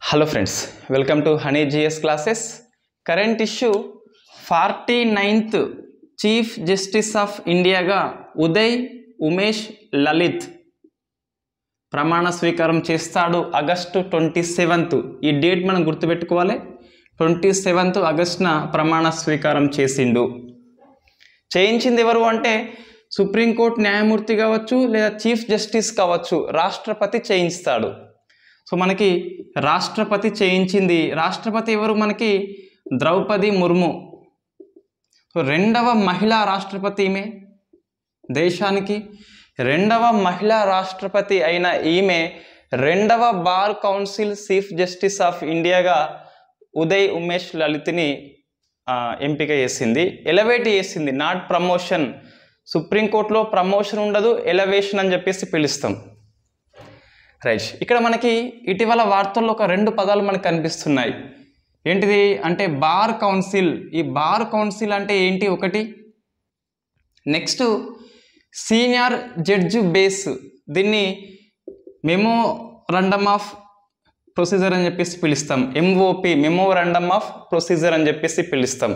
Hello friends, welcome to Honey GS classes. Current issue 49th Chief Justice of India గా ఉదయ్ ఉమేష్ లలిత్ ప్రమాణ స్వీకారం చేస్తాడు August 27th. ఈ date మనం గుర్తుపెట్టుకోవాలి. 27th ఆగస్టున ప్రమాణ స్వీకారం చేసిండు. చేయించింది ఎవరు అంటే సుప్రీంకోర్టు న్యాయమూర్తి కావచ్చు లేదా చీఫ్ జస్టిస్ కావచ్చు, రాష్ట్రపతి చేయిస్తాడు. సో మనకి రాష్ట్రపతి చేయించింది. రాష్ట్రపతి ఎవరు? మనకి ద్రౌపది ముర్ము. సో రెండవ మహిళా రాష్ట్రపతి ఈమె. దేశానికి రెండవ మహిళా రాష్ట్రపతి అయిన ఈమె రెండవ bar council chief justice of ఇండియాగా ఉదయ్ ఉమేష్ లలిత్ని ఎంపిక చేసింది. ఎలివేట్ చేసింది, నాట్ ప్రమోషన్. సుప్రీంకోర్టులో ప్రమోషన్ ఉండదు, ఎలివేషన్ అని చెప్పేసి పిలుస్తాం. రైట్, ఇక్కడ మనకి ఇటీవల వార్తల్లో ఒక రెండు పదాలు మనకు కనిపిస్తున్నాయి. ఏంటిది అంటే బార్ కౌన్సిల్. ఈ బార్ కౌన్సిల్ అంటే ఏంటి ఒకటి. Next senior judge base. దీన్ని మెమోరాండమ్ ఆఫ్ ప్రొసీజర్ అని చెప్పేసి పిలుస్తాం. ఎంఓపి, మెమోరాండమ్ ఆఫ్ ప్రొసీజర్ అని చెప్పేసి పిలుస్తాం.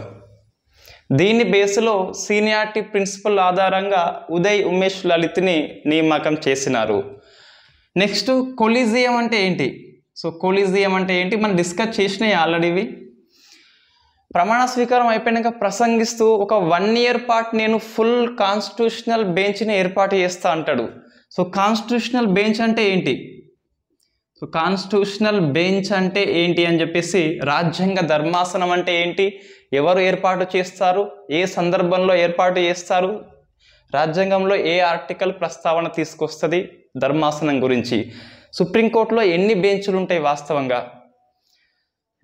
దీని బేస్లో సీనియారిటీ ప్రిన్సిపల్ ఆధారంగా ఉదయ్ ఉమేష్ లలిత్ని నియామకం చేసినారు. నెక్స్ట్ కొలీజియం అంటే ఏంటి? సో కొలీజియం అంటే ఏంటి మనం డిస్కస్ చేసినాయి ఆల్రెడీ. ఇవి ప్రమాణ స్వీకారం అయిపోయాక ప్రసంగిస్తూ ఒక 1 year పాటు నేను ఫుల్ కాన్స్టిట్యూషనల్ బెంచ్ని ఏర్పాటు చేస్తా అంటాడు. సో కాన్స్టిట్యూషనల్ బెంచ్ అంటే ఏంటి? సో కాన్స్టిట్యూషనల్ బెంచ్ అంటే ఏంటి అని చెప్పేసి, రాజ్యాంగ ధర్మాసనం అంటే ఏంటి, ఎవరు ఏర్పాటు చేస్తారు, ఏ సందర్భంలో ఏర్పాటు చేస్తారు, రాజ్యాంగంలో ఏ ఆర్టికల్ ప్రస్తావన తీసుకొస్తుంది ధర్మాసనం గురించి, సుప్రీంకోర్టులో ఎన్ని బెంచ్లు ఉంటాయి వాస్తవంగా,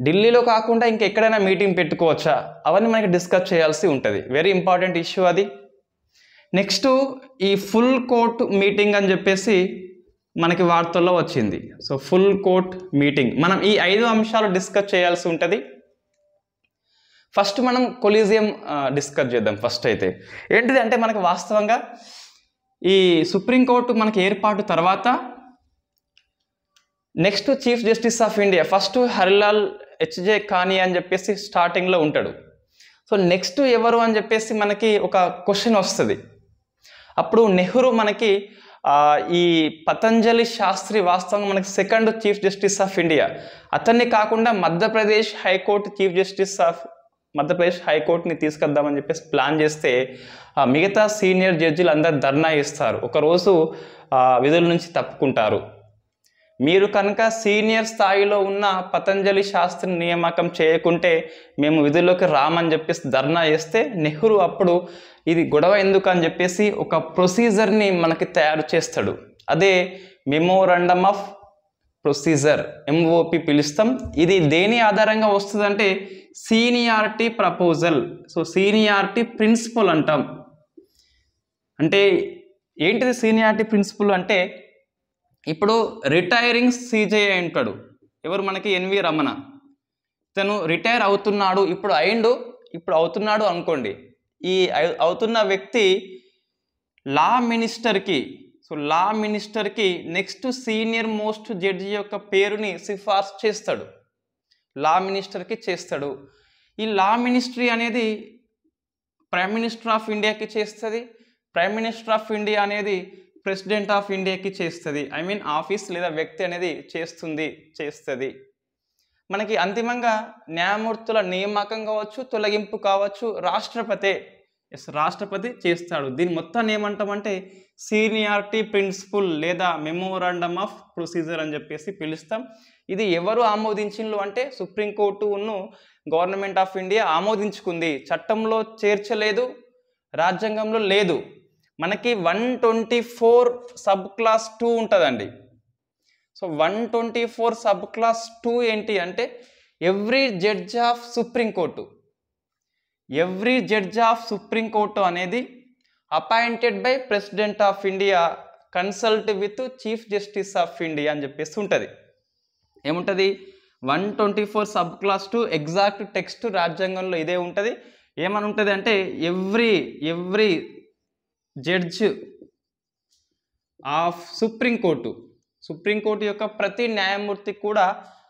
ఢిల్లీలో కాకుండా ఇంకెక్కడైనా మీటింగ్ పెట్టుకోవచ్చా, అవన్నీ మనకి డిస్కస్ చేయాల్సి ఉంటుంది. వెరీ ఇంపార్టెంట్ ఇష్యూ అది. నెక్స్ట్ ఈ ఫుల్ కోర్ట్ మీటింగ్ అని చెప్పేసి మనకి వార్తల్లో వచ్చింది. సో ఫుల్ కోర్ట్ మీటింగ్ మనం ఈ 5 అంశాలు డిస్కస్ చేయాల్సి ఉంటుంది. ఫస్ట్ మనం కొలీజియం డిస్కస్ చేద్దాం. ఫస్ట్ అయితే ఏంటిది అంటే మనకి వాస్తవంగా ఈ సుప్రీంకోర్టు మనకి ఏర్పాటు తర్వాత next chief justice of India first Harilal HJ Kania అని చెప్పేసి స్టార్టింగ్లో ఉంటాడు. సో నెక్స్ట్ ఎవరు అని చెప్పేసి మనకి ఒక క్వశ్చన్ వస్తుంది. అప్పుడు నెహ్రూ మనకి ఈ పతంజలి శాస్త్రి వాస్తవంగా మనకి second chief justice of India. అతన్ని కాకుండా Madhya Pradesh high court chief justice of Madhya Pradesh హైకోర్టుని తీసుకొద్దామని చెప్పేసి ప్లాన్ చేస్తే మిగతా సీనియర్ జడ్జిలు అందరు ధర్నా చేస్తారు, ఒకరోజు విధుల నుంచి తప్పుకుంటారు. మీరు కనుక సీనియర్ స్థాయిలో ఉన్న పతంజలి శాస్త్రిని నియామకం చేయకుంటే మేము విధుల్లోకి రామని చెప్పేసి ధర్నా చేస్తే నెహ్రూ అప్పుడు ఇది గొడవ ఎందుకు అని చెప్పేసి ఒక ప్రొసీజర్ని మనకి తయారు చేస్తాడు. అదే మెమోరాండమ్ ఆఫ్ ప్రొసీజర్, ఎంఓపి పిలుస్తాం. ఇది దేని ఆధారంగా వస్తుందంటే seniority proposal. So seniority principle అంటాం. అంటే ఏంటిది సీనియారిటీ ప్రిన్సిపల్ అంటే, ఇప్పుడు రిటైరింగ్ సీజేఐ ఉంటాడు, ఎవరు మనకి ఎన్వి రమణ. తను రిటైర్ అవుతున్నాడు, ఇప్పుడు అవుతున్నాడు అనుకోండి. ఈ అవుతున్న వ్యక్తి లా మినిస్టర్కి, సో లా మినిస్టర్కి నెక్స్ట్ సీనియర్ మోస్ట్ జడ్జి యొక్క పేరుని సిఫార్సు చేస్తాడు, లా మినిస్టర్కి చేస్తాడు. ఈ లా మినిస్ట్రీ అనేది ప్రైమ్ మినిస్టర్ ఆఫ్ ఇండియాకి చేస్తుంది. ప్రైమ్ మినిస్టర్ ఆఫ్ ఇండియా అనేది ప్రెసిడెంట్ ఆఫ్ ఇండియాకి చేస్తుంది. ఐ మీన్ ఆఫీస్ లేదా వ్యక్తి అనేది చేస్తుంది. మనకి అంతిమంగా న్యాయమూర్తుల నియామకం కావచ్చు, తొలగింపు కావచ్చు, రాష్ట్రపతి చేస్తాడు. దీని మొత్తాన్ని ఏమంటామంటే సీనియారిటీ ప్రిన్సిపల్ లేదా మెమోరాండమ్ ఆఫ్ ప్రొసీజర్ అని చెప్పేసి పిలుస్తాం. ఇది ఎవరు ఆమోదించిండ్రు అంటే సుప్రీంకోర్టు గవర్నమెంట్ ఆఫ్ ఇండియా ఆమోదించుకుంది. చట్టంలో చేర్చలేదు, రాజ్యాంగంలో లేదు. మనకి 124 సబ్ క్లాస్ 2 ఉంటుందండి. సో 124 సబ్ క్లాస్ 2 ఏంటి అంటే ఎవ్రీ జడ్జ్ ఆఫ్ సుప్రీంకోర్టు అనేది appointed by president of India consult with chief justice of India అని చెప్పేసి ఉంటుంది. ఏముంటుంది 124 సబ్ క్లాస్ 2 ఎగ్జాక్ట్ టెక్స్ట్ రాజ్యాంగంలో ఇదే ఉంటుంది. ఏమని ఉంటుంది అంటే ఎవ్రీ జడ్జ్ ఆఫ్ సుప్రీంకోర్టు యొక్క ప్రతి న్యాయమూర్తి కూడా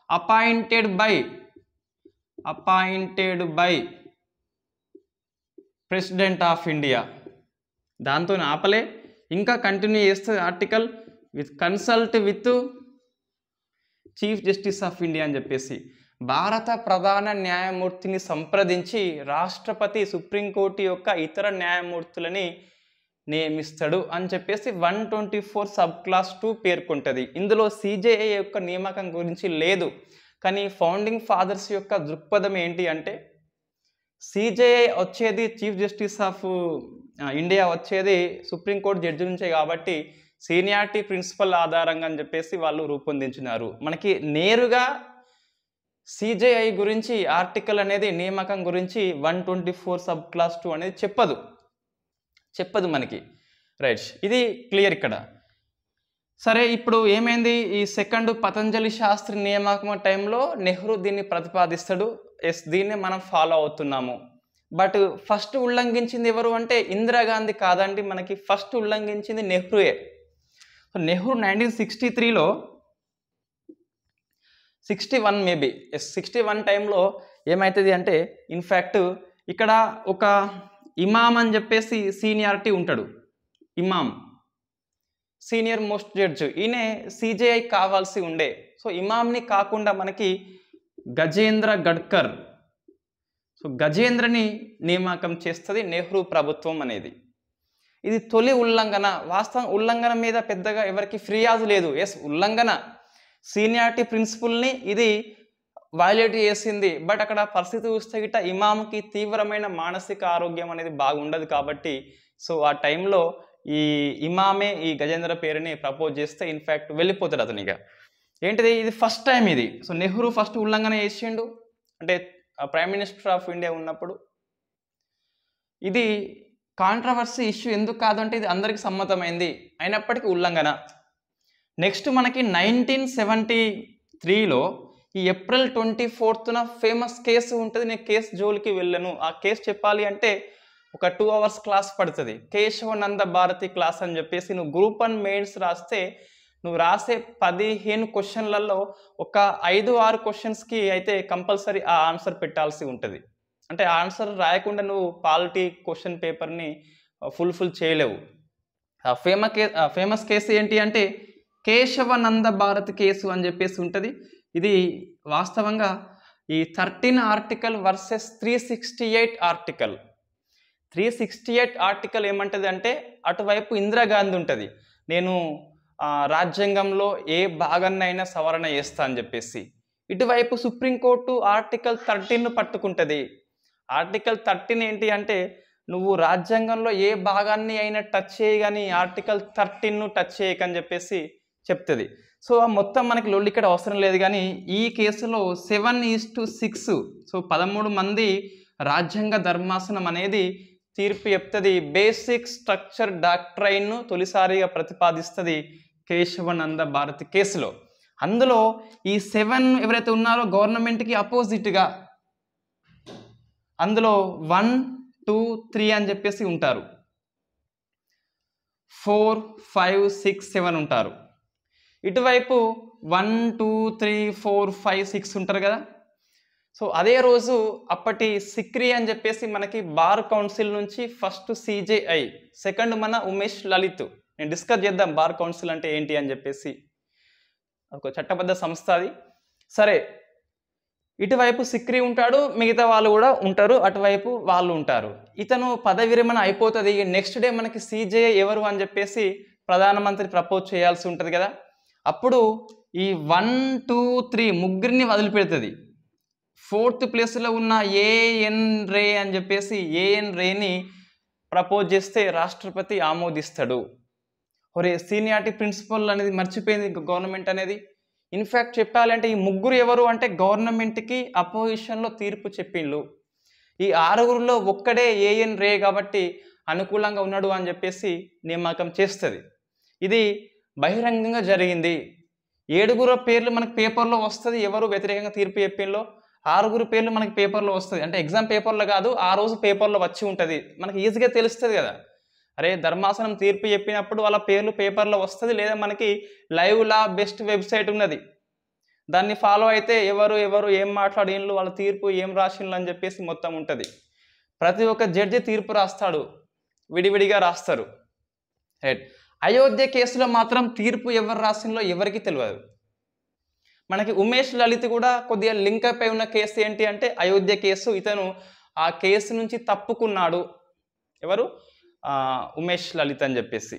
appointed by president of India. దాంతో ఆపలే, ఇంకా కంటిన్యూ చేస్తుంది article, consult with chief justice of India అని చెప్పేసి భారత ప్రధాన న్యాయమూర్తిని సంప్రదించి రాష్ట్రపతి సుప్రీంకోర్టు యొక్క ఇతర న్యాయమూర్తులని నియమిస్తాడు అని చెప్పేసి 124 సబ్ క్లాస్ 2 పేర్కొంటుంది. ఇందులో సిజేఐ యొక్క నియామకం గురించి లేదు. కానీ ఫౌండింగ్ ఫాదర్స్ యొక్క దృక్పథం ఏంటి అంటే సిజేఐ వచ్చేది చీఫ్ జస్టిస్ ఆఫ్ ఇండియా వచ్చేది సుప్రీంకోర్టు జడ్జి నుంచే కాబట్టి సీనియారిటీ ప్రిన్సిపల్ ఆధారంగా అని చెప్పేసి వాళ్ళు రూపొందించినారు. మనకి నేరుగా సిజేఐ గురించి ఆర్టికల్ అనేది నియామకం గురించి 124 సబ్ క్లాస్ 2 అనేది చెప్పదు మనకి. రైట్, ఇది క్లియర్ ఇక్కడ. సరే, ఇప్పుడు ఏమైంది, ఈ సెకండ్ పతంజలి శాస్త్రి నియామకం టైంలో నెహ్రూ దీన్ని ప్రతిపాదిస్తాడు. ఎస్, దీన్ని మనం ఫాలో అవుతున్నాము. బట్ ఫస్ట్ ఉల్లంఘించింది ఎవరు అంటే ఇందిరాగాంధీ కాదండి, మనకి ఫస్ట్ ఉల్లంఘించింది నెహ్రూయే. నెహ్రూ 1963లో 61 మేబీ 61 టైంలో ఏమవుతుంది అంటే ఇన్ఫ్యాక్ట్ ఇక్కడ ఒక ఇమామ్ అని చెప్పేసి సీనియారిటీ ఉంటాడు. ఇమామ్ సీనియర్ మోస్ట్ జడ్జ్, ఈయన సిజేఐ కావాల్సి ఉండే. సో ఇమామ్ని కాకుండా మనకి గజేంద్ర గడ్కర్, సో గజేంద్రని నియామకం చేస్తుంది నెహ్రూ ప్రభుత్వం అనేది. ఇది తొలి ఉల్లంఘన. వాస్తవం ఉల్లంఘన మీద పెద్దగా ఎవరికి ఫిర్యాదు లేదు. ఎస్, ఉల్లంఘన సీనియారిటీ ప్రిన్సిపల్ని ఇది వైలేట్ చేసింది. బట్ అక్కడ పరిస్థితి చూస్తే గిట్ట ఇమామ్కి తీవ్రమైన మానసిక ఆరోగ్యం అనేది బాగుండదు కాబట్టి సో ఆ టైంలో ఈ ఇమామే ఈ గజేంద్ర పేరుని ప్రపోజ్ చేస్తే ఇన్ఫ్యాక్ట్ వెళ్ళిపోతాడు అతనిగా. ఏంటిది, ఇది ఫస్ట్ టైం ఇది. సో నెహ్రూ ఫస్ట్ ఉల్లంఘన చేసిండు అంటే ప్రైమ్ మినిస్టర్ ఆఫ్ ఇండియా ఉన్నప్పుడు. ఇది కాంట్రవర్సీ ఇష్యూ ఎందుకు కాదంటే ఇది అందరికీ సమ్మతమైంది, అయినప్పటికీ ఉల్లంఘన. నెక్స్ట్ మనకి 1973లో ఈ ఏప్రిల్ 24న ఫేమస్ కేసు ఉంటుంది. నేను కేసు జోలికి వెళ్ళను. ఆ కేసు చెప్పాలి అంటే ఒక 2 అవర్స్ క్లాస్ పడుతుంది. కేశవనంద భారతి క్లాస్ అని చెప్పేసి నువ్వు గ్రూప్ 1 మెయిన్స్ రాస్తే నువ్వు రాసే 15 క్వశ్చన్లలో ఒక 5-6 క్వశ్చన్స్కి అయితే కంపల్సరీ ఆ ఆన్సర్ పెట్టాల్సి ఉంటుంది. అంటే ఆన్సర్ రాయకుండా నువ్వు పాలిటీ క్వశ్చన్ పేపర్ని ఫుల్ చేయలేవు. ఫేమస్ కేసు ఏంటి అంటే కేశవనంద భారతి కేసు అని చెప్పేసి ఉంటుంది. ఇది వాస్తవంగా ఈ 13 ఆర్టికల్ వర్సెస్ 368 ఆర్టికల్. 368 ఆర్టికల్ ఏమంటుంది అంటే అటువైపు ఇందిరాగాంధీ ఉంటుంది, నేను రాజ్యాంగంలో ఏ భాగాన్నైనా సవరణ చేస్తా అని చెప్పేసి. ఇటువైపు సుప్రీంకోర్టు ఆర్టికల్ 13ను పట్టుకుంటుంది. ఆర్టికల్ 13 ఏంటి అంటే నువ్వు రాజ్యాంగంలో ఏ భాగాన్ని అయినా టచ్ చేయగాని ఆర్టికల్ 13ను టచ్ చేయకని చెప్పేసి చెప్తుంది. సో మొత్తం మనకి లొల్లి ఇక్కడ అవసరం లేదు. కానీ ఈ కేసులో 7:6, సో 13 మంది రాజ్యాంగ ధర్మాసనం అనేది తీర్పు చెప్తుంది. బేసిక్ స్ట్రక్చర్ డాక్ట్రైన్ను తొలిసారిగా ప్రతిపాదిస్తుంది కేశవనంద భారతి కేసులో. అందులో ఈ 7 ఎవరైతే ఉన్నారో గవర్నమెంట్కి అపోజిట్గా అందులో 1, 2, 3 అని చెప్పేసి ఉంటారు. 4, 5, 6, 7 ఉంటారు. ఇటువైపు 1, 2, 3, 4, 5, 6 ఉంటారు కదా. సో అదే రోజు అప్పటి సిక్రీ అని చెప్పేసి మనకి బార్ కౌన్సిల్ నుంచి ఫస్ట్ సిజేఐ, సెకండ్ మన ఉమేష్ లలిత్. నేను డిస్కస్ చేద్దాం బార్ కౌన్సిల్ అంటే ఏంటి అని చెప్పేసి. ఒక చట్టబద్ధ సంస్థ అది. సరే, ఇటువైపు సిక్రీ ఉంటాడు, మిగతా వాళ్ళు కూడా ఉంటారు, అటువైపు వాళ్ళు ఉంటారు. ఇతను పదవి విరమణ అయిపోతుంది. నెక్స్ట్ డే మనకి సిజేఐ ఎవరు అని చెప్పేసి ప్రధానమంత్రి ప్రపోజ్ చేయాల్సి ఉంటుంది కదా. అప్పుడు ఈ 1, 2, 3 ముగ్గురిని వదిలిపెడుతుంది. 4th ప్లేస్లో ఉన్న ఏఎన్ రే అని చెప్పేసి ఏఎన్ రేని ప్రపోజ్ చేస్తే రాష్ట్రపతి ఆమోదిస్తాడు. ఒరే, సీనియారిటీ ప్రిన్సిపల్ అనేది మర్చిపోయింది గవర్నమెంట్ అనేది. ఇన్ఫ్యాక్ట్ చెప్పాలంటే ఈ ముగ్గురు ఎవరు అంటే గవర్నమెంట్కి అపోజిషన్లో తీర్పు చెప్పిండ్రు. ఈ 6గురిలో ఒక్కడే ఏఎన్ రే కాబట్టి అనుకూలంగా ఉన్నాడు అని చెప్పేసి నియామకం చేస్తుంది. ఇది బహిరంగంగా జరిగింది. 7గురు పేర్లు మనకి పేపర్లో వస్తుంది, ఎవరు వ్యతిరేకంగా తీర్పు చెప్పిండ్రో. 6గురు పేర్లు మనకి పేపర్లో వస్తుంది. అంటే ఎగ్జామ్ పేపర్లో కాదు, ఆ రోజు పేపర్లో వచ్చి ఉంటుంది. మనకి ఈజీగా తెలుస్తుంది కదా, అరే ధర్మాసనం తీర్పు చెప్పినప్పుడు వాళ్ళ పేర్లు పేపర్లో వస్తుంది. లేదా మనకి లైవ్ లా బెస్ట్ వెబ్సైట్ ఉన్నది, దాన్ని ఫాలో అయితే ఎవరు ఎవరు ఏం మాట్లాడిన్లు, వాళ్ళ తీర్పు ఏం రాసిండ్లు అని చెప్పేసి మొత్తం ఉంటుంది. ప్రతి ఒక్క జడ్జి తీర్పు రాస్తాడు, విడివిడిగా రాస్తారు. రైట్. అయోధ్య కేసులో మాత్రం తీర్పు ఎవరు రాసిందో ఎవరికి తెలియదు. మనకి ఉమేష్ లలిత్ కూడా కొద్దిగా లింకప్ అయి ఉన్న కేసు ఏంటి అంటే అయోధ్య కేసు. ఇతను ఆ కేసు నుంచి తప్పుకున్నాడు. ఎవరు? ఉమేష్ లలిత్ అని చెప్పేసి.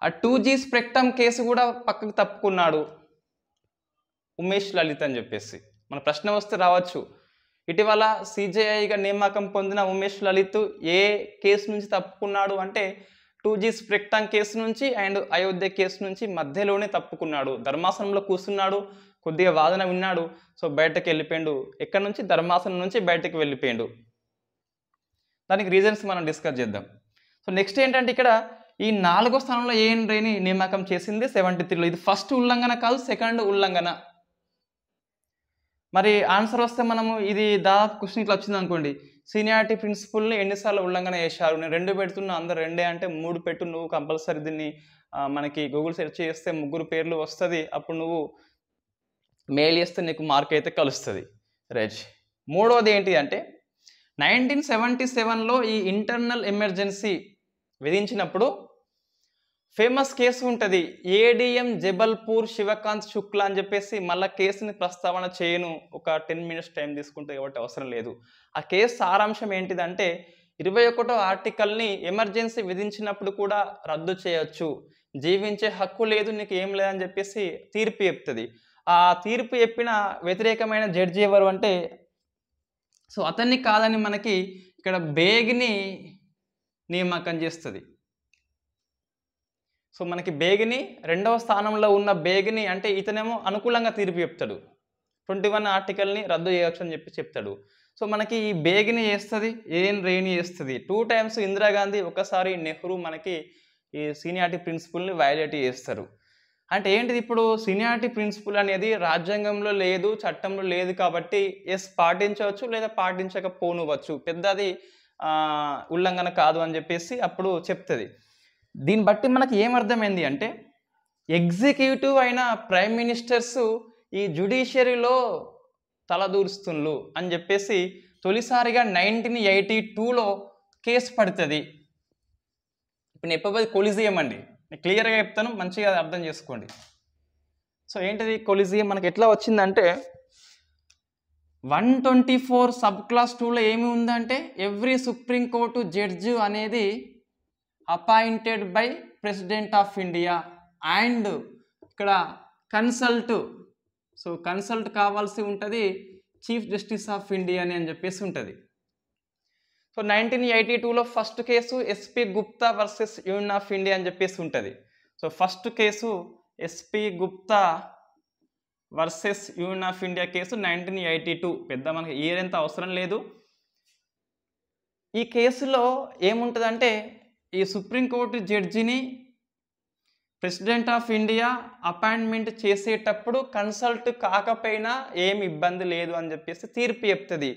ఆ 2G స్పెక్ట్రమ్ కేసు కూడా పక్కకు తప్పుకున్నాడు ఉమేష్ లలిత్ అని చెప్పేసి. మన ప్రశ్న వస్తే రావచ్చు, ఇటీవల CJIగా నియామకం పొందిన ఉమేష్ లలిత్ ఏ కేసు నుంచి తప్పుకున్నాడు అంటే 2G స్పెక్ట్రమ్ కేసు నుంచి అండ్ అయోధ్య కేసు నుంచి మధ్యలోనే తప్పుకున్నాడు. ధర్మాసనంలో కూర్చున్నాడు, కొద్దిగా వాదన విన్నాడు, సో బయటకు వెళ్ళిపోయాడు. ఎక్కడి నుంచి? ధర్మాసనం నుంచి బయటకు వెళ్ళిపోయాడు. దానికి రీజన్స్ మనం డిస్కస్ చేద్దాం. సో నెక్స్ట్ ఏంటంటే ఇక్కడ ఈ 4వ స్థానంలో AN రేని నియామకం చేసింది 73లో. ఇది ఫస్ట్ ఉల్లంఘన కాదు, సెకండ్ ఉల్లంఘన. మరి ఆన్సర్ వస్తే మనము ఇది దాదాపు క్వశ్చన్ ఇట్లా వచ్చింది అనుకోండి, సీనియారిటీ ప్రిన్సిపల్ని ఎన్నిసార్లు ఉల్లంఘన చేశారు? నేను 2 పెడుతున్నా, అందరు 2 అంటే 3 పెట్టు, నువ్వు కంపల్సరీ దీన్ని మనకి గూగుల్ సెర్చ్ చేస్తే 3 పేర్లు వస్తుంది, అప్పుడు నువ్వు మెయిల్ చేస్తే నీకు మార్క్ అయితే కలుస్తుంది. రైట్. మూడవది ఏంటి అంటే 1977లో ఈ ఇంటర్నల్ ఎమర్జెన్సీ విధించినప్పుడు ఫేమస్ కేసు ఉంటుంది, ADM జబల్పూర్ శివకాంత్ శుక్లా అని చెప్పేసి. మళ్ళీ కేసుని ప్రస్తావన చేయను, ఒక 10 minutes టైం తీసుకుంటే కాబట్టి అవసరం లేదు. ఆ కేసు సారాంశం ఏంటిదంటే 21వ ఆర్టికల్ని ఎమర్జెన్సీ విధించినప్పుడు కూడా రద్దు చేయొచ్చు, జీవించే హక్కు లేదు, నీకు ఏం లేదని చెప్పేసి తీర్పు చెప్తుంది. ఆ తీర్పు చెప్పిన వ్యతిరేకమైన జడ్జి ఎవరు అంటే, సో అతన్ని కాదని మనకి ఇక్కడ బేగ్ని నియామకం చేస్తుంది. సో మనకి బేగ్ని 2వ స్థానంలో ఉన్న బేగ్ని అంటే ఇతనేమో అనుకూలంగా తీర్పు చెప్తాడు, 21 ఆర్టికల్ని రద్దు చేయవచ్చు అని చెప్పి చెప్తాడు. సో మనకి ఈ బేగ్ని చేస్తుంది, AN రేని చేస్తుంది. 2 times ఇందిరాగాంధీ, ఒకసారి నెహ్రూ మనకి ఈ సీనియారిటీ ప్రిన్సిపల్ని వయలేట్ చేస్తారు. అంటే ఏంటిది? ఇప్పుడు సీనియారిటీ ప్రిన్సిపల్ అనేది రాజ్యాంగంలో లేదు, చట్టంలో లేదు కాబట్టి ఎస్ పాటించవచ్చు లేదా పాటించకపోనువచ్చు, పెద్దది ఉల్లంఘన కాదు అని చెప్పేసి అప్పుడు చెప్తుంది. దీన్ని బట్టి మనకి ఏమర్థమైంది అంటే ఎగ్జిక్యూటివ్ అయిన ప్రైమ్ మినిస్టర్స్ ఈ జ్యుడిషియరీలో తలదూరుస్తుండ్రు అని చెప్పేసి తొలిసారిగా 1982లో కేసు పడుతుంది. ఇప్పుడు నేను చెప్పబోయేది కొలిజియం అండి, నేను క్లియర్గా చెప్తాను, మంచిగా అర్థం చేసుకోండి. సో ఏంటిది కొలిజియం? మనకి ఎట్లా వచ్చిందంటే 124 సబ్ క్లాస్ 2లో ఏమి ఉందంటే ఎవ్రీ సుప్రీంకోర్టు జడ్జి అనేది appointed by president of India and ఇక్కడ కన్సల్ట్, సో కన్సల్ట్ కావాల్సి ఉంటుంది చీఫ్ జస్టిస్ ఆఫ్ ఇండియా అని చెప్పేసి ఉంటుంది. సో 1982లో first case SP Gupta versus union of India అని చెప్పేసి ఉంటుంది. So first case SP Gupta versus union of India case 1982. పెద్ద మనకి ఇయర్ ఎంత అవసరం లేదు. ఈ కేసులో ఏముంటుందంటే ఈ సుప్రీంకోర్టు జడ్జిని ప్రెసిడెంట్ ఆఫ్ ఇండియా అపాయింట్మెంట్ చేసేటప్పుడు కన్సల్ట్ కాకపోయినా ఏమి ఇబ్బంది లేదు అని చెప్పేసి తీర్పు చెప్తుంది.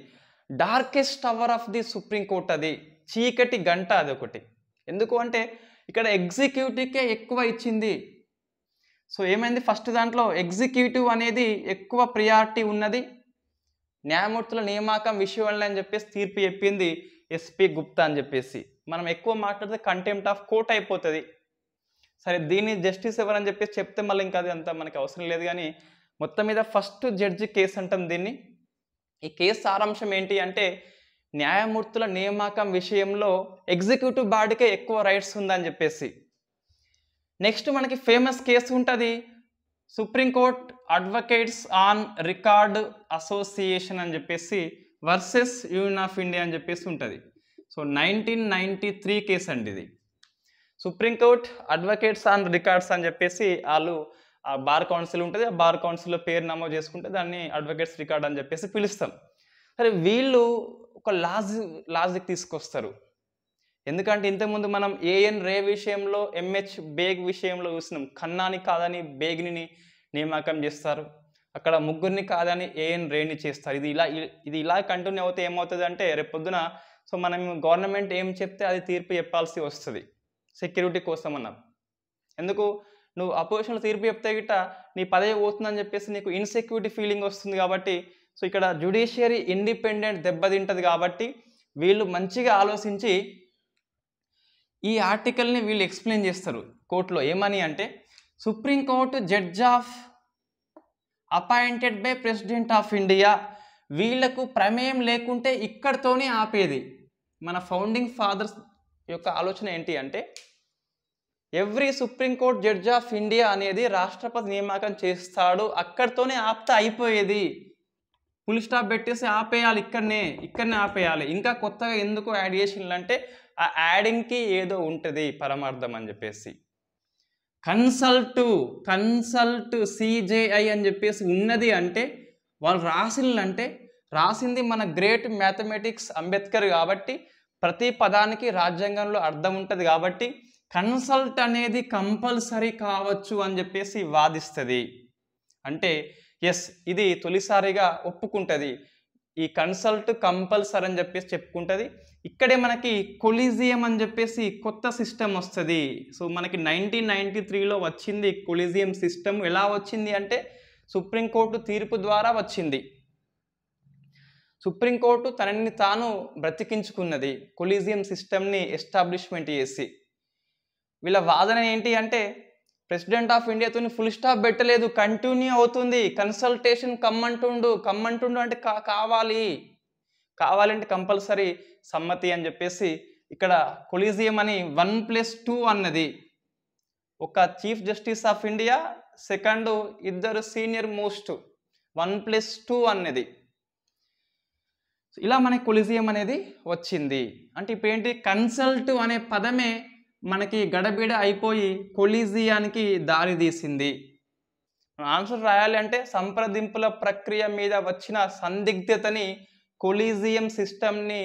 Darkest hour of the supreme court, అది చీకటి గంట, అది ఒకటి. ఎందుకు అంటే ఇక్కడ ఎగ్జిక్యూటివ్కే ఎక్కువ ఇచ్చింది. సో ఏమైంది? ఫస్ట్ దాంట్లో ఎగ్జిక్యూటివ్ అనేది ఎక్కువ ప్రియారిటీ ఉన్నది, న్యాయమూర్తుల నియామకం విషయంలో అని చెప్పేసి తీర్పు చెప్పింది SP గుప్తా అని చెప్పేసి. మనం ఎక్కువ మాట్లాడితే కంటెంప్ట్ ఆఫ్ కోర్ట్ అయిపోతుంది. సరే, దీన్ని జస్టిస్ ఎవరని చెప్పేసి చెప్తే మళ్ళీ ఇంకా అది అంత మనకి అవసరం లేదు. కానీ మొత్తం మీద ఫస్ట్ జడ్జి కేసు అంటాం దీన్ని. ఈ కేసు సారాంశం ఏంటి అంటే న్యాయమూర్తుల నియామకం విషయంలో ఎగ్జిక్యూటివ్ బాడీకే ఎక్కువ రైట్స్ ఉందని చెప్పేసి. నెక్స్ట్ మనకి ఫేమస్ కేసు ఉంటుంది Supreme Court advocates on record association అని చెప్పేసి వర్సెస్ యూనియన్ ఆఫ్ ఇండియా అని చెప్పేసి ఉంటుంది. సో 1993 కేసు అండి ఇది. సుప్రీంకోర్ట్ అడ్వకేట్స్ ఆన్ రికార్డ్స్ అని చెప్పేసి వాళ్ళు ఆ బార్ కౌన్సిల్ ఉంటుంది, ఆ బార్ కౌన్సిల్లో పేరు నమోదు చేసుకుంటే దాన్ని అడ్వకేట్స్ రికార్డ్ అని చెప్పేసి పిలుస్తాం. సరే, వీళ్ళు ఒక లాజిక్ తీసుకొస్తారు. ఎందుకంటే ఇంతకుముందు మనం AN రే విషయంలో MH బేగ్ విషయంలో చూసినాం, ఖన్నాని కాదని బేగ్ని నియామకం చేస్తారు, అక్కడ ముగ్గురిని కాదని AN రేని చేస్తారు. ఇది ఇలా కంటిన్యూ అవుతే ఏమవుతుంది అంటే రేపు పొద్దున సో మనం గవర్నమెంట్ ఏం చెప్తే అది తీర్పు చెప్పాల్సి వస్తుంది సెక్యూరిటీ కోసం అన్నాం. ఎందుకు? నువ్వు అపోజిషన్లో తీర్పు చెప్తే గిట్ట నీ పదవి పోతుందని చెప్పేసి నీకు ఇన్సెక్యూరిటీ ఫీలింగ్ వస్తుంది కాబట్టి సో ఇక్కడ జ్యుడిషియరీ ఇండిపెండెంట్ దెబ్బతింటది కాబట్టి వీళ్ళు మంచిగా ఆలోచించి ఈ ఆర్టికల్ని వీళ్ళు ఎక్స్ప్లెయిన్ చేస్తారు కోర్టులో ఏమని అంటే supreme court judge of appointed by president of India వీళ్లకు ప్రమేయం లేకుంటే ఇక్కడితోనే ఆపేది. మన ఫౌండింగ్ ఫాదర్స్ యొక్క ఆలోచన ఏంటి అంటే every supreme court judge of India అనేది రాష్ట్రపతి నియామకం చేస్తాడు, అక్కడితోనే ఆపితే అయిపోయేది. ఫుల్ స్టాప్ పెట్టేసి ఆపేయాలి, ఇక్కడనే ఆపేయాలి. ఇంకా కొత్తగా ఎందుకు యాడ్ చేసిండ్రు అంటే ఆ యాడింగ్కి ఏదో ఉంటుంది పరమార్థం అని చెప్పేసి. కన్సల్ట్ సిజేఐ అని చెప్పేసి ఉన్నది అంటే వాళ్ళు రాసింది మన గ్రేట్ మ్యాథమెటిక్స్ అంబేద్కర్ కాబట్టి ప్రతి పదానికి రాజ్యాంగంలో అర్థం ఉంటుంది కాబట్టి కన్సల్ట్ అనేది కంపల్సరీ కావచ్చు అని చెప్పేసి వాదిస్తుంది. అంటే ఎస్ ఇది తొలిసారిగా ఒప్పుకుంటుంది, ఈ కన్సల్ట్ కంపల్సరీ అని చెప్పేసి చెప్పుకుంటుంది. ఇక్కడే మనకి కొలీజియం అని చెప్పేసి కొత్త సిస్టమ్ వస్తుంది. సో మనకి 1993లో వచ్చింది కొలీజియం సిస్టమ్. ఎలా వచ్చింది అంటే సుప్రీంకోర్టు తీర్పు ద్వారా వచ్చింది. సుప్రీంకోర్టు తనని తాను బ్రతికించుకున్నది కొలీజియం సిస్టమ్ని ఎస్టాబ్లిష్మెంట్ చేసి. వీళ్ళ వాదన ఏంటి అంటే ప్రెసిడెంట్ ఆఫ్ ఇండియాతో ఫుల్ స్టాప్ పెట్టలేదు, కంటిన్యూ అవుతుంది. కన్సల్టేషన్ కమ్మంటుండు అంటే కావాలంటే కంపల్సరీ సమ్మతి అని చెప్పేసి ఇక్కడ కొలీజియం అని 1+2 అన్నది. ఒక chief justice of India, second ఇద్దరు సీనియర్ మోస్ట్, 1+2 అన్నది. ఇలా మనకి కొలీజియం అనేది వచ్చింది. అంటే ఇప్పుడు ఏంటి కన్సల్ట్ అనే పదమే మనకి గడబిడ అయిపోయి కొలీజియానికి దారి తీసింది. ఆన్సర్ రాయాలి అంటే సంప్రదింపుల ప్రక్రియ మీద వచ్చిన సందిగ్ధతని కొలీజియం సిస్టమ్ని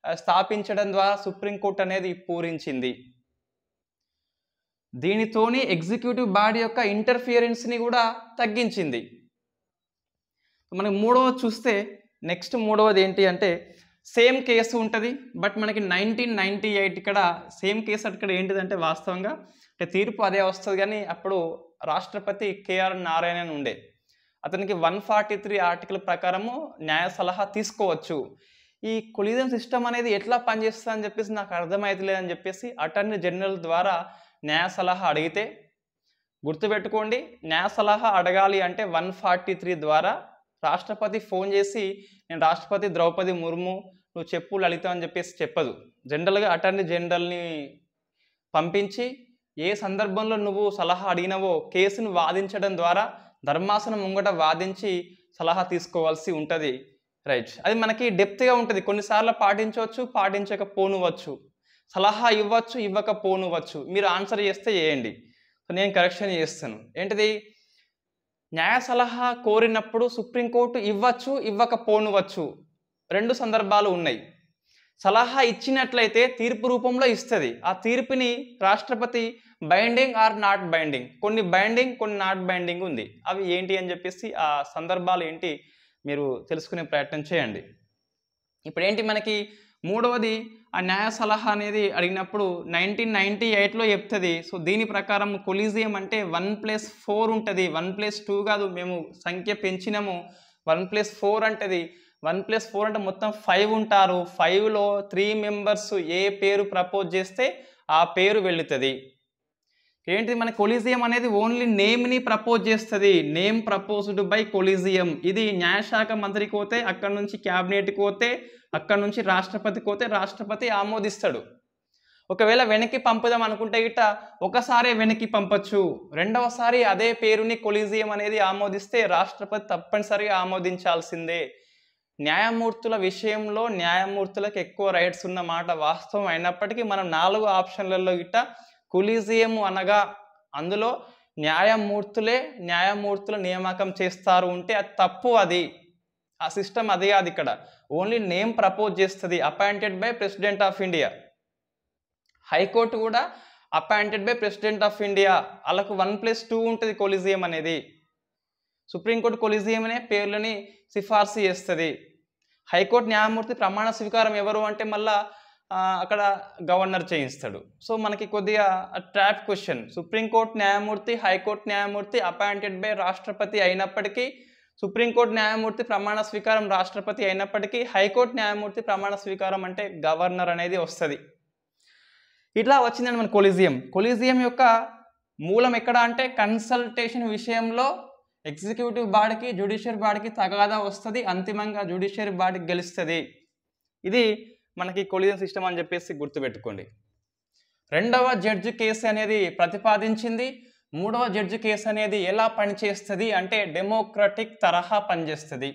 స్థాపించడం ద్వారా సుప్రీంకోర్టు అనేది పూరించింది. దీనితోని ఎగ్జిక్యూటివ్ బాడీ యొక్క ఇంటర్ఫియరెన్స్ని కూడా తగ్గించింది. మనకి మూడవది చూస్తే నెక్స్ట్ మూడవది ఏంటి అంటే సేమ్ కేసు ఉంటుంది, బట్ మనకి 1998 ఇక్కడ సేమ్ కేసు అక్కడ ఏంటిదంటే వాస్తవంగా అంటే తీర్పు అదే వస్తుంది కానీ అప్పుడు రాష్ట్రపతి కేఆర్ నారాయణన్ ఉండే. అతనికి 143 ఆర్టికల్ ప్రకారము న్యాయ సలహా తీసుకోవచ్చు. ఈ కొలీజియం సిస్టమ్ అనేది ఎట్లా పనిచేస్తుంది అని చెప్పేసి నాకు అర్థమవుతలేదని చెప్పేసి అటార్నీ జనరల్ ద్వారా న్యాయ సలహా అడిగితే, గుర్తుపెట్టుకోండి న్యాయ సలహా అడగాలి అంటే 143 ద్వారా రాష్ట్రపతి ఫోన్ చేసి నేను రాష్ట్రపతి ద్రౌపది ముర్ము నువ్వు చెప్పు లలిత అని చెప్పేసి చెప్పదు. జనరల్గా అటార్నీ జనరల్ని పంపించి ఏ సందర్భంలో నువ్వు సలహా అడిగినవో కేసును వాదించడం ద్వారా ధర్మాసనం ముంగట వాదించి సలహా తీసుకోవాల్సి ఉంటుంది. రైట్, అది మనకి డెప్త్గా ఉంటుంది. కొన్నిసార్లు పాటించవచ్చు, పాటించకపోనువచ్చు, సలహా ఇవ్వచ్చు, ఇవ్వకపోనువచ్చు. మీరు ఆన్సర్ చేస్తే చేయండి, నేను కరెక్షన్ చేస్తాను. ఏంటిది న్యాయ సలహా కోరినప్పుడు సుప్రీంకోర్టు ఇవ్వచ్చు, ఇవ్వకపోనువచ్చు. 2 సందర్భాలు ఉన్నాయి. సలహా ఇచ్చినట్లయితే తీర్పు రూపంలో ఇస్తుంది. ఆ తీర్పుని రాష్ట్రపతి బైండింగ్ ఆర్ నాట్ బైండింగ్, కొన్ని బైండింగ్ కొన్ని నాట్ బైండింగ్ ఉంది. అవి ఏంటి అని చెప్పేసి ఆ సందర్భాలు ఏంటి మీరు తెలుసుకునే ప్రయత్నం చేయండి. ఇప్పుడు ఏంటి మనకి మూడవది ఆ న్యాయ సలహా అనేది అడిగినప్పుడు 1998లో చెప్తుంది. సో దీని ప్రకారం కొలీజియం అంటే 1+4 ఉంటుంది, 1+2 కాదు, మేము సంఖ్య పెంచినాము 1+4 అంటది. 1+4 అంటే మొత్తం 5 ఉంటారు. 5లో 3 మెంబర్స్ ఏ పేరు ప్రపోజ్ చేస్తే ఆ పేరు వెళుతుంది. ఏంటి మన కొలీజియం అనేది ఓన్లీ నేమ్ని ప్రపోజ్ చేస్తుంది. Name proposed by collegium. ఇది న్యాయశాఖ మంత్రికి పోతే, అక్కడ నుంచి క్యాబినెట్కి పోతే, అక్కడ నుంచి రాష్ట్రపతికి పోతే రాష్ట్రపతి ఆమోదిస్తాడు. ఒకవేళ వెనక్కి పంపుదాం అనుకుంటే గిట్ట ఒకసారి వెనక్కి పంపచ్చు, రెండవసారి అదే పేరుని కొలీజియం అనేది ఆమోదిస్తే రాష్ట్రపతి తప్పనిసరిగా ఆమోదించాల్సిందే. న్యాయమూర్తుల విషయంలో న్యాయమూర్తులకు ఎక్కువ రైట్స్ ఉన్న మాట వాస్తవం అయినప్పటికీ మనం 4 ఆప్షన్లలో గిట్ట కొలీజియం అనగా అందులో న్యాయమూర్తుల నియామకం చేస్తారు ఉంటే అది తప్పు. అది ఆ సిస్టమ్ అది కాదు. ఇక్కడ ఓన్లీ నేమ్ ప్రపోజ్ చేస్తుంది, appointed by president of India. High court కూడా appointed by president of India. వాళ్ళకు 1+2 ఉంటుంది కొలీజియం అనేది. సుప్రీంకోర్టు కొలీజియం అనే పేర్లని సిఫార్సు చేస్తుంది. హైకోర్టు న్యాయమూర్తి ప్రమాణ స్వీకారం ఎవరు అంటే మళ్ళా అక్కడ గవర్నర్ చేయిస్తాడు. సో మనకి కొద్దిగా ట్రాప్ క్వశ్చన్. సుప్రీంకోర్టు న్యాయమూర్తి, హైకోర్టు న్యాయమూర్తి అపాయింటెడ్ బై రాష్ట్రపతి అయినప్పటికీ, సుప్రీంకోర్టు న్యాయమూర్తి ప్రమాణ స్వీకారం రాష్ట్రపతి అయినప్పటికీ, హైకోర్టు న్యాయమూర్తి ప్రమాణ స్వీకారం అంటే గవర్నర్ అనేది వస్తుంది. ఇట్లా వచ్చిందండి మన కొలీజియం. కొలీజియం యొక్క మూలం ఎక్కడ అంటే కన్సల్టేషన్ విషయంలో ఎగ్జిక్యూటివ్ బాడీకి, జ్యుడిషియరీ బాడీకి తగాదా వస్తుంది, అంతిమంగా జ్యుడిషియరీ బాడీకి గెలుస్తుంది. ఇది మనకి కొలీజియం సిస్టమ్ అని చెప్పేసి గుర్తుపెట్టుకోండి. రెండవ జడ్జి కేసు అనేది ప్రతిపాదించింది. మూడవ జడ్జి కేసు అనేది ఎలా పనిచేస్తుంది అంటే డెమోక్రటిక్ తరహా పనిచేస్తుంది.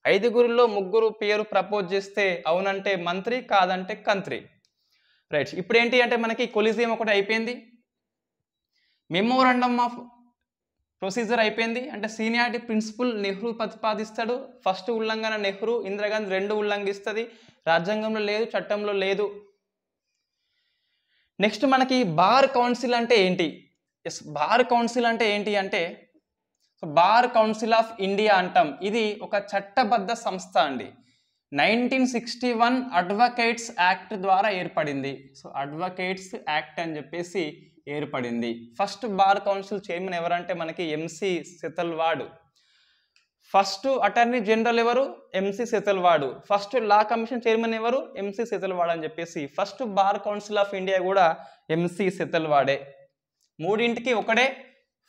5గురిలో 3 పేరు ప్రపోజ్ చేస్తే అవునంటే మంత్రి, కాదంటే కంత్రి. రైట్. ఇప్పుడు ఏంటి అంటే మనకి కొలీజియం ఒకటి అయిపోయింది, మెమోరాండమ్ ఆఫ్ ప్రొసీజర్ అయిపోయింది. అంటే సీనియారిటీ ప్రిన్సిపల్ నెహ్రూ ప్రతిపాదిస్తాడు. ఫస్ట్ ఉల్లంఘన నెహ్రూ, ఇందిరాగాంధీ 2 ఉల్లంఘిస్తుంది. రాజ్యాంగంలో లేదు, చట్టంలో లేదు. నెక్స్ట్ మనకి బార్ కౌన్సిల్ అంటే ఏంటి? బార్ కౌన్సిల్ అంటే ఏంటి అంటే బార్ కౌన్సిల్ ఆఫ్ ఇండియా అంటాం. ఇది ఒక చట్టబద్ధ సంస్థ అండి. 1961 అడ్వకేట్స్ యాక్ట్ ద్వారా ఏర్పడింది. సో అడ్వకేట్స్ యాక్ట్ అని చెప్పేసి ఏర్పడింది. ఫస్ట్ బార్ కౌన్సిల్ చైర్మన్ ఎవరంటే మనకి MC Setalvad. First attorney general ఎవరు? MC Setalvad. First law commission chairman ఎవరు? ఎంసి సెతల్వాడ్ అని చెప్పేసి first bar council of India కూడా ఎంసి సెతల్వాడే. మూడింటికి ఒకడే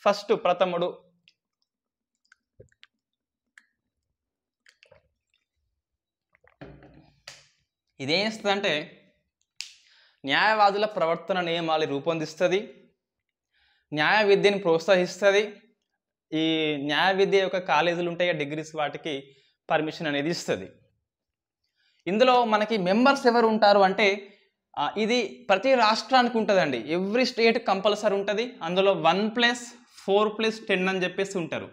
ఫస్ట్ ప్రథముడు. ఇదేం చేస్తుందంటే న్యాయవాదుల ప్రవర్తన నియమాలు రూపొందిస్తుంది, న్యాయ విద్యను ప్రోత్సహిస్తుంది. ఈ న్యాయ విద్య యొక్క కాలేజీలు ఉంటాయి, డిగ్రీస్, వాటికి పర్మిషన్ అనేది ఇస్తుంది. ఇందులో మనకి మెంబర్స్ ఎవరు ఉంటారు అంటే ఇది ప్రతి రాష్ట్రానికి ఉంటుందండి. ఎవ్రీ స్టేట్ కంపల్సరీ ఉంటుంది. అందులో 1+4+10 అని చెప్పేసి ఉంటారు.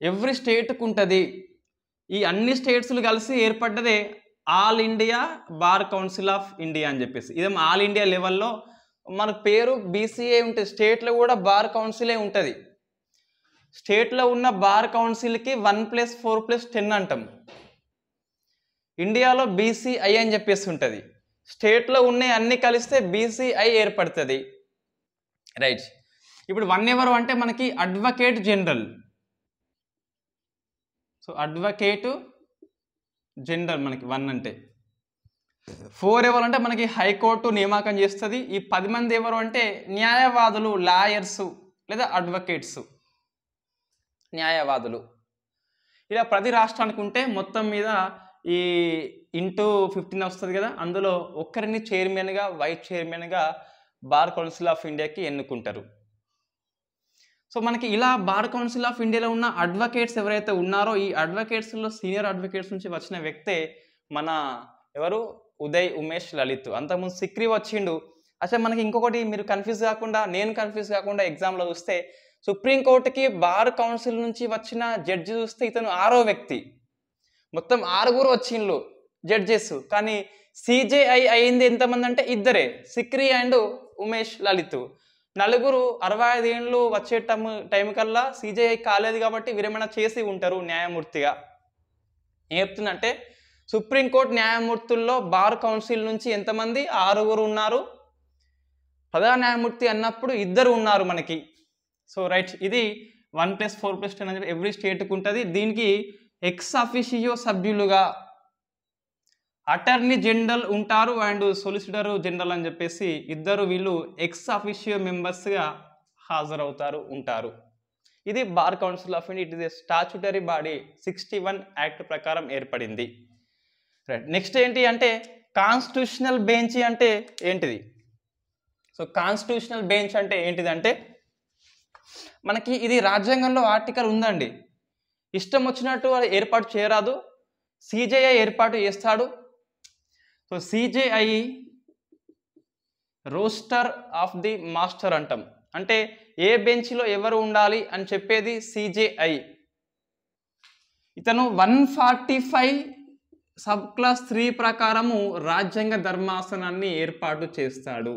ఎవ్రీ స్టేట్కి ఉంటుంది. ఈ అన్ని స్టేట్స్లు కలిసి ఏర్పడ్డదే all India bar council of India అని చెప్పేసి. ఇదేం ఆల్ ఇండియా లెవెల్లో మన పేరు బీసీఏ ఉంటుంది. స్టేట్లో కూడా బార్ కౌన్సిలే ఉంటుంది. స్టేట్లో ఉన్న బార్ కౌన్సిల్కి 1+4+10 అంటాం. ఇండియాలో బీసీఐ అని చెప్పేసి ఉంటుంది. స్టేట్లో ఉన్న అన్ని కలిస్తే బీసీఐ ఏర్పడుతుంది. రైట్. ఇప్పుడు 1 ఎవరు అంటే మనకి advocate general. So advocate general మనకి 1 అంటే. 4 ఎవరు అంటే మనకి హైకోర్టు నియామకం చేస్తుంది. ఈ 10 మంది ఎవరు అంటే న్యాయవాదులు, లాయర్సు లేదా అడ్వకేట్స్, న్యాయవాదులు. ఇలా ప్రతి రాష్ట్రానికి ఉంటే మొత్తం మీద ఈ ఇంటూ 15 వస్తుంది కదా, అందులో ఒక్కరిని చైర్మన్గా, వైస్ చైర్మన్గా బార్ కౌన్సిల్ ఆఫ్ ఇండియాకి ఎన్నుకుంటారు. సో మనకి ఇలా బార్ కౌన్సిల్ ఆఫ్ ఇండియాలో ఉన్న అడ్వకేట్స్ ఎవరైతే ఉన్నారో ఈ అడ్వకేట్స్లో సీనియర్ అడ్వకేట్స్ నుంచి వచ్చిన వ్యక్తే మన ఎవరు ఉదయ్ ఉమేష్ లలిత్. అంతకుముందు సిక్రీ వచ్చిండు. అసలు మనకి ఇంకొకటి మీరు కన్ఫ్యూజ్ కాకుండా, నేను కన్ఫ్యూజ్ కాకుండా ఎగ్జామ్లో చూస్తే సుప్రీంకోర్టుకి బార్ కౌన్సిల్ నుంచి వచ్చిన జడ్జి చూస్తే ఇతను 6వ వ్యక్తి. మొత్తం 6గురు వచ్చిండ్రు జడ్జెస్, కానీ సిజేఐ అయింది ఎంతమంది అంటే 2, సిక్రీ అండ్ ఉమేష్ లలిత్. 4 65 ఏళ్ళు వచ్చే టైం కల్లా సిజేఐ కాలేదు కాబట్టి విరమణ చేసి ఉంటారు న్యాయమూర్తిగా. ఏం చెప్తుందంటే సుప్రీంకోర్టు న్యాయమూర్తుల్లో బార్ కౌన్సిల్ నుంచి ఎంతమంది? 6గురు ఉన్నారు. ప్రధాన న్యాయమూర్తి అన్నప్పుడు 2 ఉన్నారు మనకి. సో రైట్, ఇది 1+4+10 అని చెప్పి ఎవ్రీ స్టేట్కి ఉంటుంది. దీనికి ఎక్స్ అఫిషియో సభ్యులుగా అటార్నీ జనరల్ ఉంటారు అండ్ సొలిసిటర్ జనరల్ అని చెప్పేసి 2 వీళ్ళు ఎక్స్ అఫిషియో మెంబర్స్గా హాజరవుతారు, ఉంటారు. ఇది bar council of India. It is a statutory body. 61 act ప్రకారం ఏర్పడింది. రైట్. నెక్స్ట్ ఏంటి అంటే కాన్స్టిట్యూషనల్ బెంచ్ అంటే ఏంటిది? సో కాన్స్టిట్యూషనల్ బెంచ్ అంటే ఏంటిదంటే మనకి ఇది రాజ్యాంగంలో ఆర్టికల్ ఉందండి. ఇష్టం వచ్చినట్టు అది ఏర్పాటు చేయరాదు. సిజేఐ ఏర్పాటు చేస్తాడు. So CJI roster of the master అంటాం. అంటే ఏ బెంచ్లో ఎవరు ఉండాలి అని చెప్పేది సిజేఐ. ఇతను 145 సబ్ క్లాస్ 3 ప్రకారము రాజ్యాంగ ధర్మాసనాన్ని ఏర్పాటు చేస్తాడు.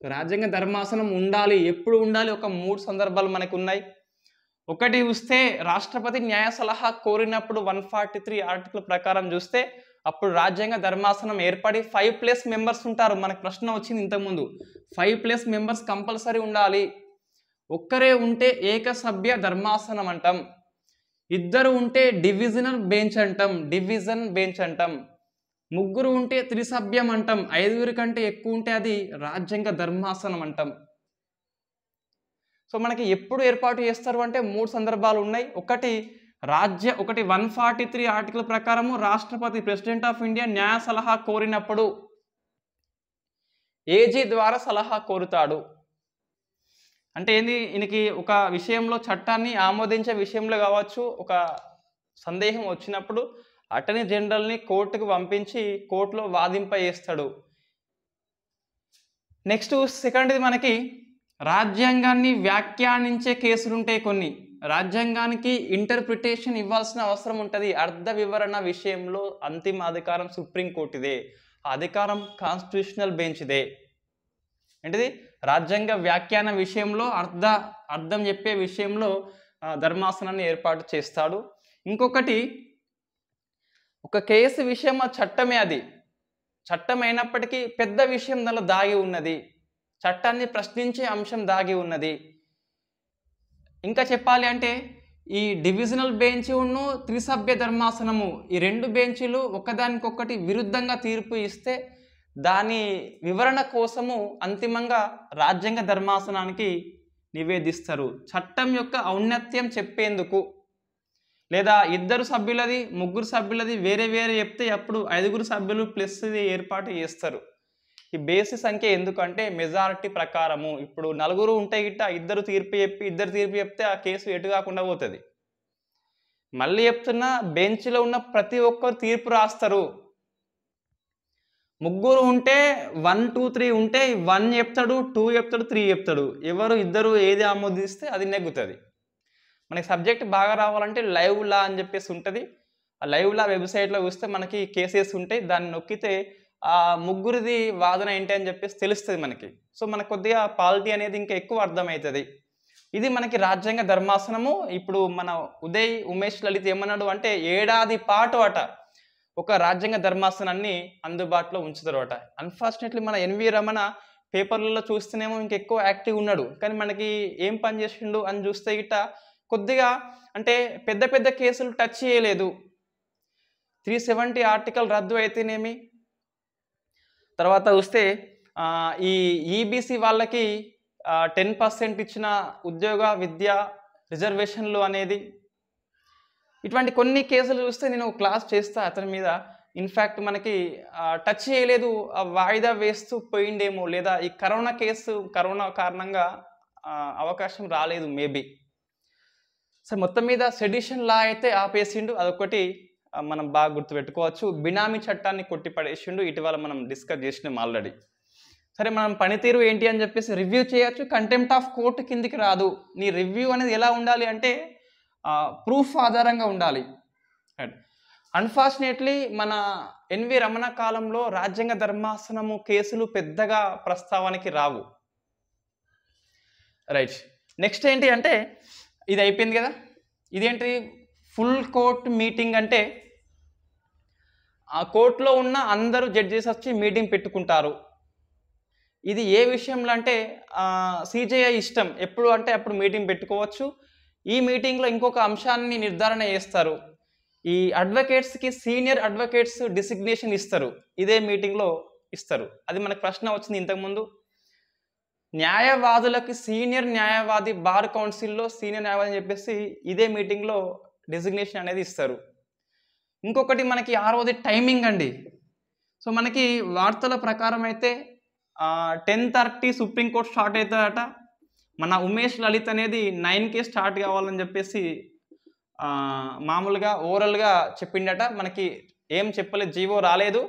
రాజ్యాంగ ధర్మాసనం ఉండాలి. ఎప్పుడు ఉండాలి? ఒక 3 సందర్భాలు మనకు ఉన్నాయి. ఒకటి చూస్తే రాష్ట్రపతి న్యాయ సలహా కోరినప్పుడు 143 ఆర్టికల్ ప్రకారం చూస్తే అప్పుడు రాజ్యాంగ ధర్మాసనం ఏర్పడి 5+ మెంబర్స్ ఉంటారు. మనకు ప్రశ్న వచ్చింది ఇంతకుముందు, 5+ మెంబర్స్ కంపల్సరీ ఉండాలి. ఒక్కరే ఉంటే ఏకసభ్య ధర్మాసనం అంటాం, ఇద్దరు ఉంటే డివిజనల్ బెంచ్ అంటాం, డివిజన్ బెంచ్ అంటాం, ముగ్గురు ఉంటే త్రిసభ్యం అంటాం, 5గురి కంటే ఎక్కువ ఉంటే అది రాజ్యాంగ ధర్మాసనం అంటాం. సో మనకి ఎప్పుడు ఏర్పాటు చేస్తారు అంటే 3 సందర్భాలు ఉన్నాయి. ఒకటి 143 ఆర్టికల్ ప్రకారము రాష్ట్రపతి ప్రెసిడెంట్ ఆఫ్ ఇండియా న్యాయ సలహా కోరినప్పుడు ఏజీ ద్వారా సలహా కోరుతాడు. అంటే ఏంది, ఈయనకి ఒక విషయంలో చట్టాన్ని ఆమోదించే విషయంలో కావచ్చు, ఒక సందేహం వచ్చినప్పుడు అటర్నీ జనరల్ని కోర్టుకు పంపించి కోర్టులో వాదింపజేస్తాడు. నెక్స్ట్ సెకండ్ది మనకి రాజ్యాంగాన్ని వ్యాఖ్యానించే కేసులు ఉంటాయి కొన్ని. రాజ్యాంగానికి ఇంటర్ప్రిటేషన్ ఇవ్వాల్సిన అవసరం ఉంటుంది. అర్థ వివరణ విషయంలో అంతిమ అధికారం సుప్రీంకోర్టుదే, ఆ అధికారం కాన్స్టిట్యూషనల్ బెంచ్దే. ఏంటిది, రాజ్యాంగ వ్యాఖ్యాన విషయంలో అర్థం చెప్పే విషయంలో ధర్మాసనాన్ని ఏర్పాటు చేస్తాడు. ఇంకొకటి, ఒక కేసు విషయం చట్టమే, అది చట్టం అయినప్పటికీ పెద్ద విషయం దానిలో దాగి ఉన్నది, చట్టాన్ని ప్రశ్నించే అంశం దాగి ఉన్నది. ఇంకా చెప్పాలి అంటే ఈ డివిజనల్ బెంచ్ ఉన్ను త్రిసభ్య ధర్మాసనము, ఈ 2 బెంచీలు ఒకదానికొకటి విరుద్ధంగా తీర్పు ఇస్తే దాని వివరణ కోసము అంతిమంగా రాజ్యాంగ ధర్మాసనానికి నివేదిస్తారు. చట్టం యొక్క ఔన్నత్యం చెప్పేందుకు, లేదా 2 సభ్యులది 3 సభ్యులది వేరే వేరే చెప్తే అప్పుడు 5గురు సభ్యులు ప్లస్ ఏర్పాటు చేస్తారు. ఈ బేసి సంఖ్య ఎందుకంటే మెజారిటీ ప్రకారము. ఇప్పుడు 4 ఉంటే గిట్ట ఇద్దరు తీర్పు చెప్తే ఆ కేసు ఎటు కాకుండా పోతుంది. మళ్ళీ చెప్తున్నా, బెంచ్లో ఉన్న ప్రతి ఒక్కరు తీర్పు రాస్తారు. 3 ఉంటే 1, 2, 3 ఉంటే 1 చెప్తాడు, 2 చెప్తాడు, 3 చెప్తాడు. ఇద్దరు ఏది ఆమోదిస్తే అది నెగ్గుతుంది. మనకి సబ్జెక్ట్ బాగా రావాలంటే లైవ్ లా అని చెప్పేసి ఉంటుంది. ఆ లైవ్ లా వెబ్సైట్లో చూస్తే మనకి కేసెస్ ఉంటాయి. దాన్ని నొక్కితే ఆ 3గురిది వాదన ఏంటి అని చెప్పేసి తెలుస్తుంది మనకి. సో మనకు కొద్దిగా పాలిటీ అనేది ఇంకా ఎక్కువ అర్థమవుతుంది. ఇది మనకి రాజ్యాంగ ధర్మాసనము. ఇప్పుడు మన ఉమేష్ లలిత్ ఏమన్నాడు అంటే ఏడాది పాటు ఒక రాజ్యాంగ ధర్మాసనాన్ని అందుబాటులో ఉంచుతారు అన్ఫార్చునేట్లీ మన ఎన్వి రమణ పేపర్లలో చూస్తేనేమో ఇంకెక్కువ యాక్టివ్ ఉన్నాడు, కానీ మనకి ఏం పని చేసిండు అని చూస్తే గిట్ట కొద్దిగా అంటే పెద్ద కేసులు టచ్ చేయలేదు. 370 ఆర్టికల్ రద్దు అయితేనేమి, తర్వాత చూస్తే ఈ ఈబీసీ వాళ్ళకి 10% ఇచ్చిన ఉద్యోగ విద్య రిజర్వేషన్లు అనేది, ఇటువంటి కొన్ని కేసులు చూస్తే నేను క్లాస్ చేస్తా అతని మీద. ఇన్ఫ్యాక్ట్ మనకి టచ్ చేయలేదు, వాయిదా వేస్తూ పోయిండేమో, లేదా ఈ కరోనా కారణంగా అవకాశం రాలేదు మేబీ. సో మొత్తం మీద సెడిషన్ లా అయితే ఆపేసిండు, అదొకటి మనం బాగా గుర్తుపెట్టుకోవచ్చు. బినామీ చట్టాన్ని కొట్టిపడేసిండు, ఇటీవల మనం డిస్కస్ చేసినాం ఆల్రెడీ. సరే, మనం పనితీరు ఏంటి అని చెప్పేసి రివ్యూ చేయొచ్చు. కంటెంప్ట్ ఆఫ్ కోర్టు కిందికి రాదు. నీ రివ్యూ అనేది ఎలా ఉండాలి అంటే ప్రూఫ్ ఆధారంగా ఉండాలి. అన్ఫార్చునేట్లీ మన ఎన్వి రమణ కాలంలో రాజ్యాంగ ధర్మాసనము కేసులు పెద్దగా ప్రస్తావనకి రావు. రైట్, నెక్స్ట్ ఏంటి అంటే ఇది అయిపోయింది కదా. ఇదేంటి, ఫుల్ కోర్ట్ మీటింగ్ అంటే ఆ కోర్టులో ఉన్న అందరూ జడ్జెస్ వచ్చి మీటింగ్ పెట్టుకుంటారు. ఇది ఏ విషయంలో అంటే సిజేఐ ఇష్టం, ఎప్పుడు అంటే అప్పుడు మీటింగ్ పెట్టుకోవచ్చు. ఈ మీటింగ్లో ఇంకొక అంశాన్ని నిర్ధారణ చేస్తారు. ఈ అడ్వకేట్స్కి సీనియర్ అడ్వకేట్స్ డిసిగ్నేషన్ ఇస్తారు, ఇదే మీటింగ్లో ఇస్తారు. అది మనకు ప్రశ్న వచ్చింది ఇంతకుముందు. న్యాయవాదులకి సీనియర్ న్యాయవాది బార్ కౌన్సిల్లో సీనియర్ న్యాయవాది అని చెప్పేసి ఇదే మీటింగ్లో డెసిగ్నేషన్ అనేది ఇస్తారు. ఇంకొకటి మనకి 6వది టైమింగ్ అండి. సో మనకి వార్తల ప్రకారం అయితే 10:30 సుప్రీంకోర్టు స్టార్ట్ అవుతుందట. మన ఉమేష్ లలిత్ అనేది 9కే స్టార్ట్ కావాలని చెప్పేసి మామూలుగా ఓవరాల్గా చెప్పిండట. మనకి ఏం చెప్పలేదు, జీవో రాలేదు.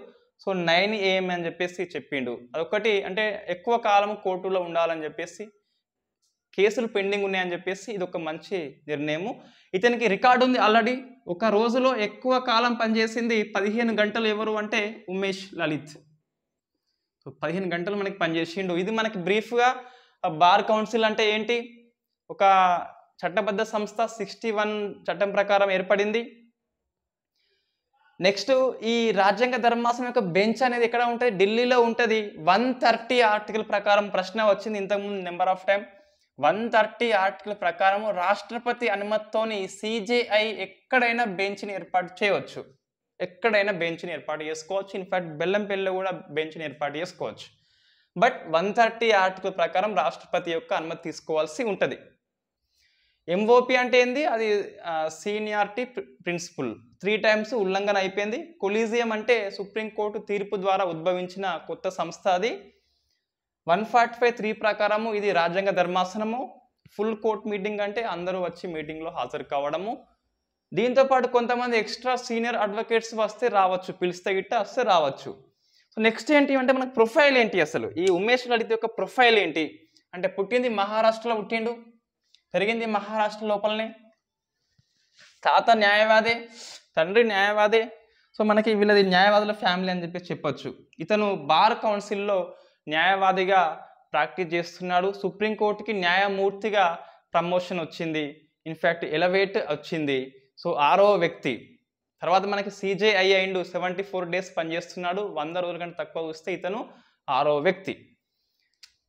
సో 9 AM అని చెప్పేసి చెప్పిండు. అదొకటి, అంటే ఎక్కువ కాలం కోర్టులో ఉండాలని చెప్పేసి, కేసులు పెండింగ్ ఉన్నాయని చెప్పేసి ఇది ఒక మంచి నిర్ణయము. ఇతనికి రికార్డు ఉంది ఆల్రెడీ, ఒక రోజులో ఎక్కువ కాలం పనిచేసింది 15 గంటలు ఎవరు అంటే ఉమేష్ లలిత్. 15 గంటలు మనకి పనిచేసిండు. ఇది మనకి బ్రీఫ్గా బార్ కౌన్సిల్ అంటే ఏంటి, ఒక చట్టబద్ధ సంస్థ 61 చట్టం ప్రకారం ఏర్పడింది. నెక్స్ట్ ఈ రాజ్యాంగ ధర్మాసనం యొక్క బెంచ్ అనేది ఎక్కడ ఉంటుంది? ఢిల్లీలో ఉంటుంది. 130 ఆర్టికల్ ప్రకారం ప్రశ్న వచ్చింది ఇంతకుముందు నెంబర్ ఆఫ్ టైం. 130 ఆర్టికల్ ప్రకారం రాష్ట్రపతి అనుమతితోని సిజేఐ ఎక్కడైనా బెంచ్ని ఏర్పాటు చేయవచ్చు, ఎక్కడైనా బెంచ్ని ఏర్పాటు చేసుకోవచ్చు. ఇన్ఫాక్ట్ బెల్లంపల్లిలో కూడా బెంచ్ని ఏర్పాటు చేసుకోవచ్చు. బట్ 130 ఆర్టికల్ ప్రకారం రాష్ట్రపతి యొక్క అనుమతి తీసుకోవాల్సి ఉంటుంది. ఎంఓపి అంటే ఏంది? అది సీనియారిటీ ప్రిన్సిపల్. 3 టైమ్స్ ఉల్లంఘన అయిపోయింది. కొలీజియం అంటే సుప్రీంకోర్టు తీర్పు ద్వారా ఉద్భవించిన కొత్త సంస్థ. అది 145(3) ప్రకారము ఇది రాజ్యాంగ ధర్మాసనము. ఫుల్ కోర్ట్ మీటింగ్ అంటే అందరూ వచ్చి మీటింగ్లో హాజరు కావడము. దీంతోపాటు కొంతమంది ఎక్స్ట్రా సీనియర్ అడ్వకేట్స్ వస్తే రావచ్చు, పిలిస్తే గిట్ట వస్తే రావచ్చు. సో నెక్స్ట్ ఏంటి అంటే మనకు ప్రొఫైల్ ఏంటి? అసలు ఈ ఉమేష్ లలిత్ యొక్క ప్రొఫైల్ ఏంటి అంటే, పుట్టింది మహారాష్ట్రలో పుట్టిండు, పెరిగింది మహారాష్ట్ర లోపలనే, తాత న్యాయవాదే, తండ్రి న్యాయవాదే. సో మనకి వీళ్ళది న్యాయవాదుల ఫ్యామిలీ అని చెప్పి చెప్పొచ్చు. ఇతను బార్ కౌన్సిల్లో న్యాయవాదిగా ప్రాక్టీస్ చేస్తున్నాడు. సుప్రీంకోర్టుకి న్యాయమూర్తిగా ప్రమోషన్ వచ్చింది, ఇన్ఫ్యాక్ట్ ఎలవేట్ వచ్చింది. సో 6వ వ్యక్తి. తర్వాత మనకి సిజేఐ అయిండు, 74 డేస్ పనిచేస్తున్నాడు. 100 రోజుల కంటే తక్కువ వస్తే ఇతను 6వ వ్యక్తి.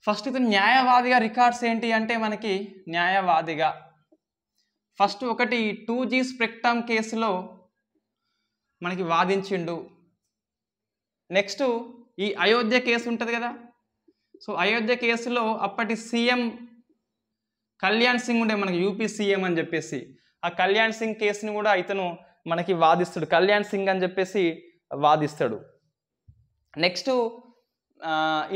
ఫస్ట్ ఇతను న్యాయవాదిగా రికార్డ్స్ ఏంటి అంటే, మనకి న్యాయవాదిగా ఫస్ట్ ఒకటి 2G స్పెక్ట్రమ్ కేసులో మనకి వాదించిండు. నెక్స్ట్ ఈ అయోధ్య కేసు ఉంటుంది కదా, సో అయోధ్య కేసులో అప్పటి సీఎం కళ్యాణ్ సింగ్ ఉండే, మనకి యూపీ సీఎం అని చెప్పేసి, ఆ కళ్యాణ్ సింగ్ కేసుని కూడా ఇతను మనకి వాదిస్తాడు. కళ్యాణ్ సింగ్ అని చెప్పేసి వాదిస్తాడు. నెక్స్ట్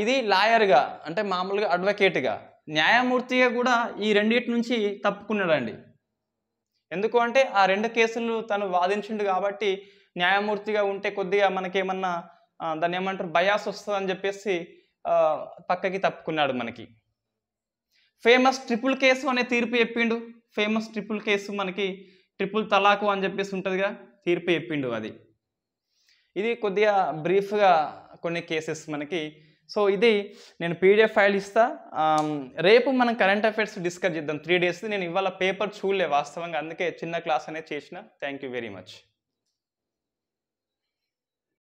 ఇది లాయర్గా అంటే మామూలుగా అడ్వకేట్గా, న్యాయమూర్తిగా కూడా ఈ రెండింటి నుంచి తప్పుకున్నాడండి. ఎందుకు అంటే ఆ 2 కేసులు తను వాదించిండు కాబట్టి న్యాయమూర్తిగా ఉంటే కొద్దిగా మనకేమన్నా దాన్ని ఏమంటారు బయాస్ వస్తుందని చెప్పేసి పక్కకి తప్పుకున్నాడు. మనకి ఫేమస్ ట్రిపుల్ కేసు అనే తీర్పు చెప్పిండు. ఫేమస్ ట్రిపుల్ కేసు మనకి ట్రిపుల్ తలాకు అని చెప్పేసి ఉంటుందిగా, తీర్పు చెప్పిండు అది. ఇది కొద్దిగా బ్రీఫ్గా కొన్ని కేసెస్ మనకి. సో ఇది నేను పీడిఎఫ్ ఫైల్ ఇస్తా. రేపు మనం కరెంట్ అఫైర్స్ డిస్కస్ చేద్దాం 3 డేస్. నేను ఇవాళ పేపర్ చూడలే వాస్తవంగా, అందుకే చిన్న క్లాస్ అనేది చేసిన. Thank you very much.